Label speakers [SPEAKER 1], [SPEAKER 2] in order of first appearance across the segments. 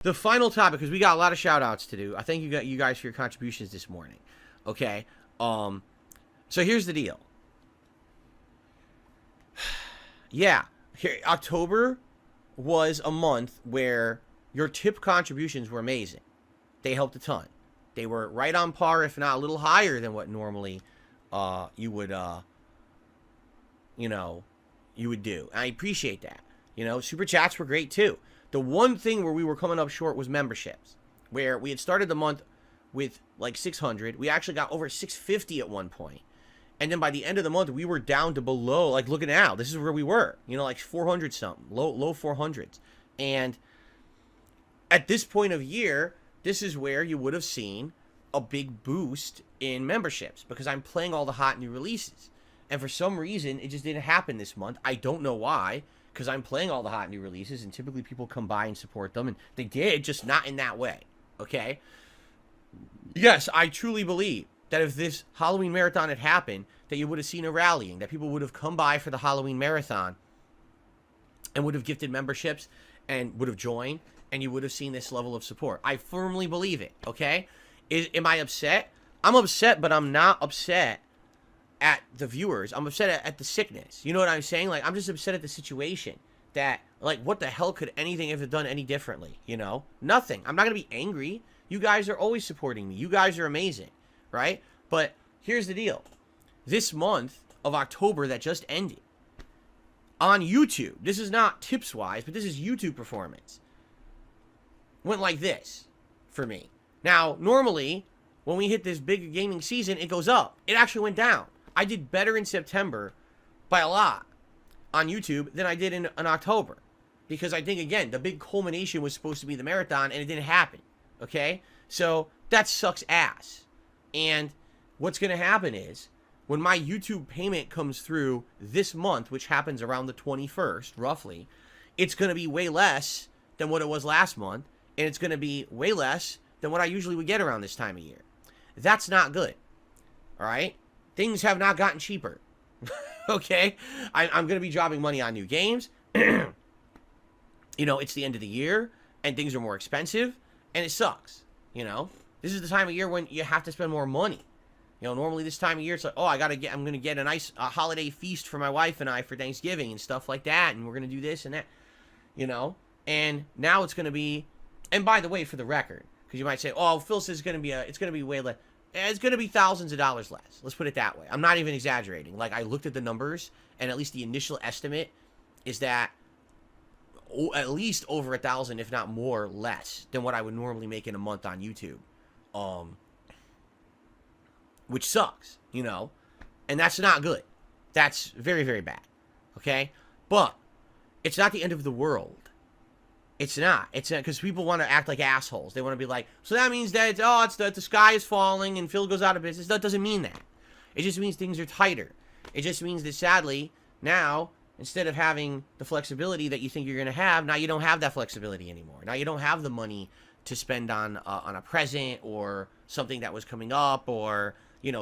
[SPEAKER 1] The final topic, because we got a lot of shout outs to do. I thank you guys for your contributions this morning. Okay. So here's the deal. Yeah. October was a month where your tip contributions were amazing. They helped a ton. They were right on par, if not a little higher than what normally you would do. And I appreciate that. Super chats were great too. The one thing where we were coming up short was memberships, where we had started the month with like 600. We actually got over 650 at one point. And then by the end of the month, we were down to below, like, look at now. This is where we were, like 400 something, low 400s. And at this point of year, this is where you would have seen a big boost in memberships, because I'm playing all the hot new releases. And for some reason, it just didn't happen this month. I don't know why, because I'm playing all the hot new releases, and typically people come by and support them, and they did, just not in that way, okay? Yes, I truly believe that if this Halloween marathon had happened, that you would have seen a rallying, that people would have come by for the Halloween marathon and would have gifted memberships and would have joined, and you would have seen this level of support. I firmly believe it, okay? Am I upset? I'm upset, but I'm not upset at the viewers. I'm upset at the sickness. You know what I'm saying? Like, I'm just upset at the situation. That, like, what the hell could anything have done any differently, Nothing. I'm not going to be angry. You guys are always supporting me. You guys are amazing, right? But here's the deal. This month of October that just ended, on YouTube, this is not tips-wise, but this is YouTube performance, went like this for me. Now, normally, when we hit this big gaming season, it goes up. It actually went down. I did better in September by a lot on YouTube than I did in October. Because I think, again, the big culmination was supposed to be the marathon, and it didn't happen. Okay? So, that sucks ass. And what's going to happen is, when my YouTube payment comes through this month, which happens around the 21st, roughly, it's going to be way less than what it was last month, and it's going to be way less than what I usually would get around this time of year. That's not good. All right? Things have not gotten cheaper. Okay? I'm going to be dropping money on new games. It's the end of the year, and things are more expensive, and it sucks. This is the time of year when you have to spend more money. Normally this time of year, it's like, oh, I'm going to get a nice holiday feast for my wife and I for Thanksgiving and stuff like that, and we're going to do this and that, and now it's going to be, and by the way, for the record, because you might say, oh, Phil says it's going to be way less. It's going to be thousands of dollars less. Let's put it that way. I'm not even exaggerating. Like, I looked at the numbers, and at least the initial estimate is that at least over 1,000, if not more, less than what I would normally make in a month on YouTube. Which sucks, and that's not good. That's very, very bad, okay? But it's not the end of the world. It's not. It's because people want to act like assholes. They want to be like, so that means that, the sky is falling and Phil goes out of business. That doesn't mean that. It just means things are tighter. It just means that, sadly, now, instead of having the flexibility that you think you're going to have, now you don't have that flexibility anymore. Now you don't have the money to spend on a present or something that was coming up, or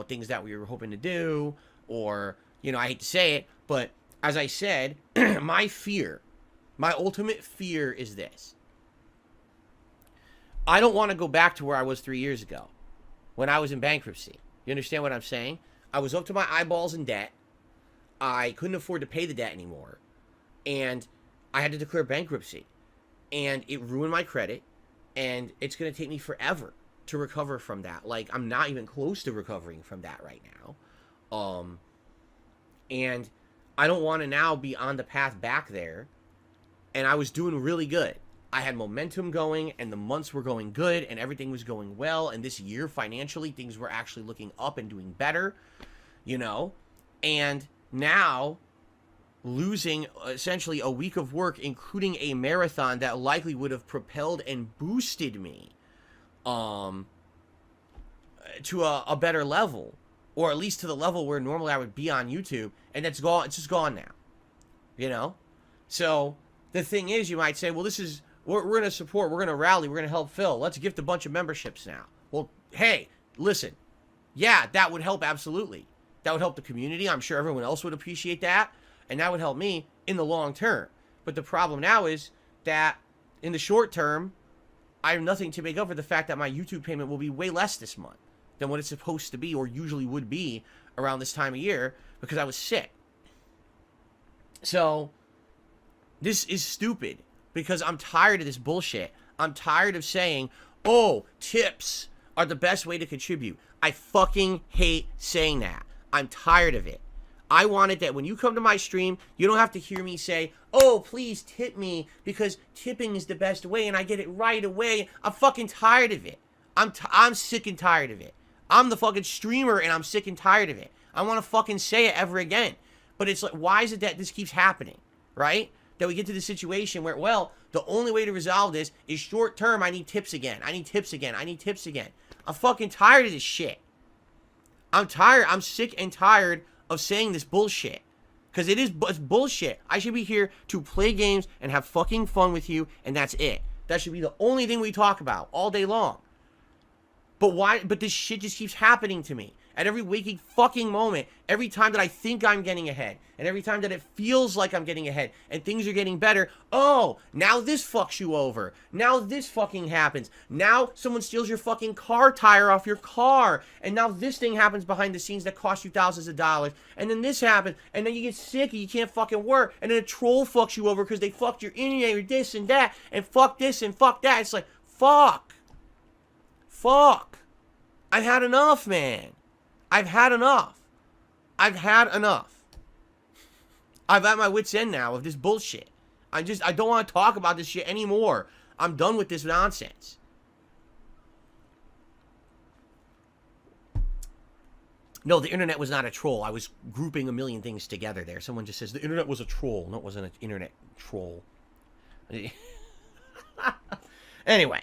[SPEAKER 1] things that we were hoping to do, or, I hate to say it, but as I said, my ultimate fear is this. I don't want to go back to where I was 3 years ago, when I was in bankruptcy. You understand what I'm saying? I was up to my eyeballs in debt. I couldn't afford to pay the debt anymore, and I had to declare bankruptcy, and it ruined my credit, and it's going to take me forever to recover from that. Like, I'm not even close to recovering from that right now. And I don't want to now be on the path back there. And I was doing really good. I had momentum going, and the months were going good, and everything was going well. And this year, financially, things were actually looking up and doing better, And now, losing essentially a week of work, including a marathon that likely would have propelled and boosted me to a better level, or at least to the level where normally I would be on YouTube, and that's gone. It's just gone now, So the thing is, you might say, well, we're going to support, we're going to rally, we're going to help Phil. Let's gift a bunch of memberships now. Well, hey, listen, yeah, that would help, absolutely. That would help the community. I'm sure everyone else would appreciate that, and that would help me in the long term. But the problem now is that in the short term, I have nothing to make up for the fact that my YouTube payment will be way less this month than what it's supposed to be or usually would be around this time of year because I was sick. So, this is stupid because I'm tired of this bullshit. I'm tired of saying, oh, tips are the best way to contribute. I fucking hate saying that. I'm tired of it. I wanted that when you come to my stream, you don't have to hear me say, oh, please tip me because tipping is the best way and I get it right away. I'm fucking tired of it. I'm sick and tired of it. I'm the fucking streamer and I'm sick and tired of it. I want to fucking say it ever again. But it's like, why is it that this keeps happening, right? That we get to the situation where, well, the only way to resolve this is short term. I need tips again. I need tips again. I need tips again. I'm fucking tired of this shit. I'm tired. I'm sick and tired of saying this bullshit. Because it's bullshit. I should be here to play games and have fucking fun with you, and that's it. That should be the only thing we talk about all day long. But why? But this shit just keeps happening to me. At every waking fucking moment, every time that I think I'm getting ahead, and every time that it feels like I'm getting ahead, and things are getting better, oh, now this fucks you over. Now this fucking happens. Now someone steals your fucking car tire off your car, and now this thing happens behind the scenes that costs you thousands of dollars, and then this happens, and then you get sick and you can't fucking work, and then a troll fucks you over because they fucked your internet or this and that, and fuck this and fuck that. It's like, fuck. Fuck. I've had enough, man. I've had enough. I've had enough. I'm at my wit's end now of this bullshit. I don't want to talk about this shit anymore. I'm done with this nonsense. No, the internet was not a troll. I was grouping a million things together there. Someone just says, the internet was a troll. No, it wasn't an internet troll. Anyway.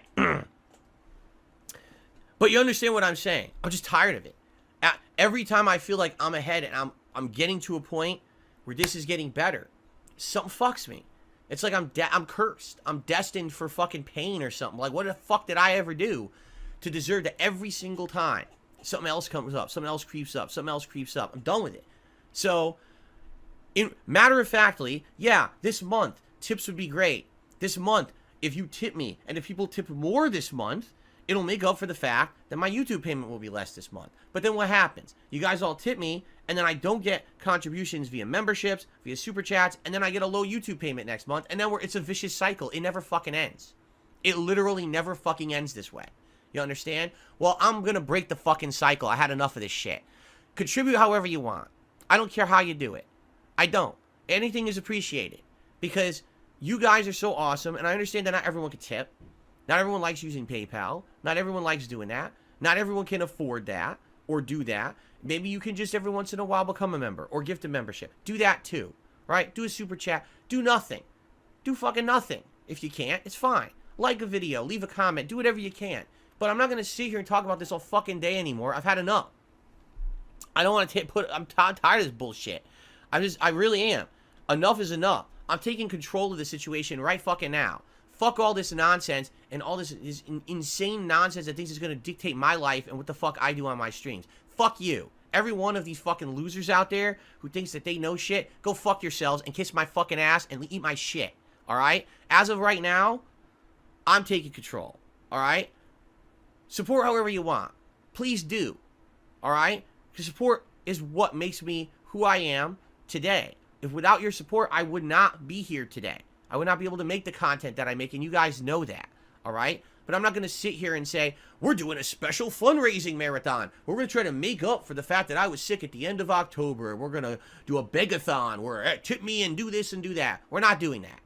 [SPEAKER 1] But you understand what I'm saying. I'm just tired of it. Every time I feel like I'm ahead and I'm getting to a point where this is getting better, something fucks me. It's like I'm cursed. I'm destined for fucking pain or something. Like, what the fuck did I ever do to deserve that every single time something else comes up, something else creeps up, something else creeps up? I'm done with it. So, matter of factly, yeah, this month, tips would be great. This month, if you tip me, and if people tip more this month, it'll make up for the fact that my YouTube payment will be less this month. But then what happens? You guys all tip me, and then I don't get contributions via memberships, via super chats, and then I get a low YouTube payment next month, and then it's a vicious cycle. It never fucking ends. It literally never fucking ends this way. You understand? Well, I'm gonna break the fucking cycle. I had enough of this shit. Contribute however you want. I don't care how you do it. I don't. Anything is appreciated. Because you guys are so awesome, and I understand that not everyone can tip. Not everyone likes using PayPal. Not everyone likes doing that. Not everyone can afford that or do that. Maybe you can just every once in a while become a member or gift a membership. Do that too, right? Do a super chat. Do nothing. Do fucking nothing. If you can't, it's fine. Like a video. Leave a comment. Do whatever you can. But I'm not going to sit here and talk about this all fucking day anymore. I've had enough. I don't want to I'm tired of this bullshit. I really am. Enough is enough. I'm taking control of the situation right fucking now. Fuck all this nonsense and all this insane nonsense that thinks is going to dictate my life and what the fuck I do on my streams. Fuck you. Every one of these fucking losers out there who thinks that they know shit, go fuck yourselves and kiss my fucking ass and eat my shit. Alright? As of right now, I'm taking control. Alright? Support however you want. Please do. Alright? Because support is what makes me who I am today. If without your support, I would not be here today. I would not be able to make the content that I make, and you guys know that, all right? But I'm not going to sit here and say, we're doing a special fundraising marathon. We're going to try to make up for the fact that I was sick at the end of October. We're going to do a begathon where tip me and do this and do that. We're not doing that.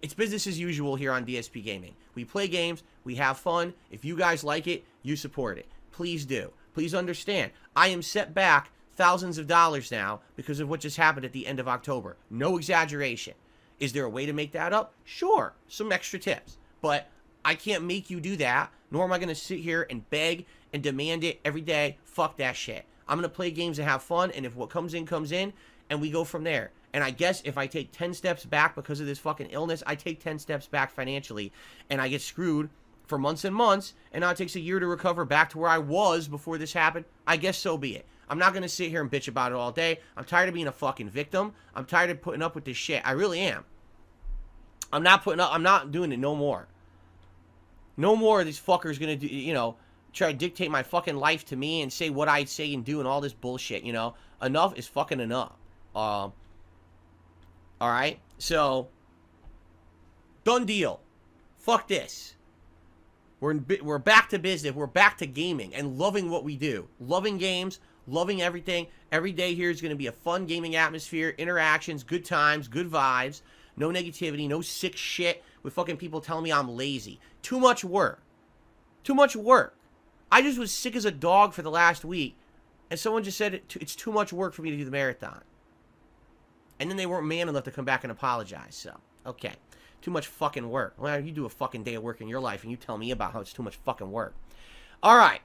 [SPEAKER 1] It's business as usual here on DSP Gaming. We play games. We have fun. If you guys like it, you support it. Please do. Please understand, I am set back thousands of dollars now because of what just happened at the end of October. No exaggeration. Is there a way to make that up? Sure, some extra tips. But I can't make you do that, nor am I going to sit here and beg and demand it every day. Fuck that shit. I'm going to play games and have fun, and if what comes in, and we go from there. And I guess if I take 10 steps back because of this fucking illness, I take 10 steps back financially, and I get screwed for months and months, and now it takes a year to recover back to where I was before this happened. I guess so be it. I'm not going to sit here and bitch about it all day. I'm tired of being a fucking victim. I'm tired of putting up with this shit. I really am. I'm not doing it no more. No more of these fuckers gonna do, you know, try to dictate my fucking life to me and say what I say and do and all this bullshit, you know. Enough is fucking enough. Alright? So, done deal. Fuck this. We're back to business. We're back to gaming and loving what we do. Loving games, loving everything. Every day here is going to be a fun gaming atmosphere, interactions, good times, good vibes. No negativity, no sick shit with fucking people telling me I'm lazy. Too much work. Too much work. I just was sick as a dog for the last week, and someone just said it's too much work for me to do the marathon. And then they weren't man enough to come back and apologize, so, okay. Too much fucking work. Well, you do a fucking day of work in your life, and you tell me about how it's too much fucking work. All right.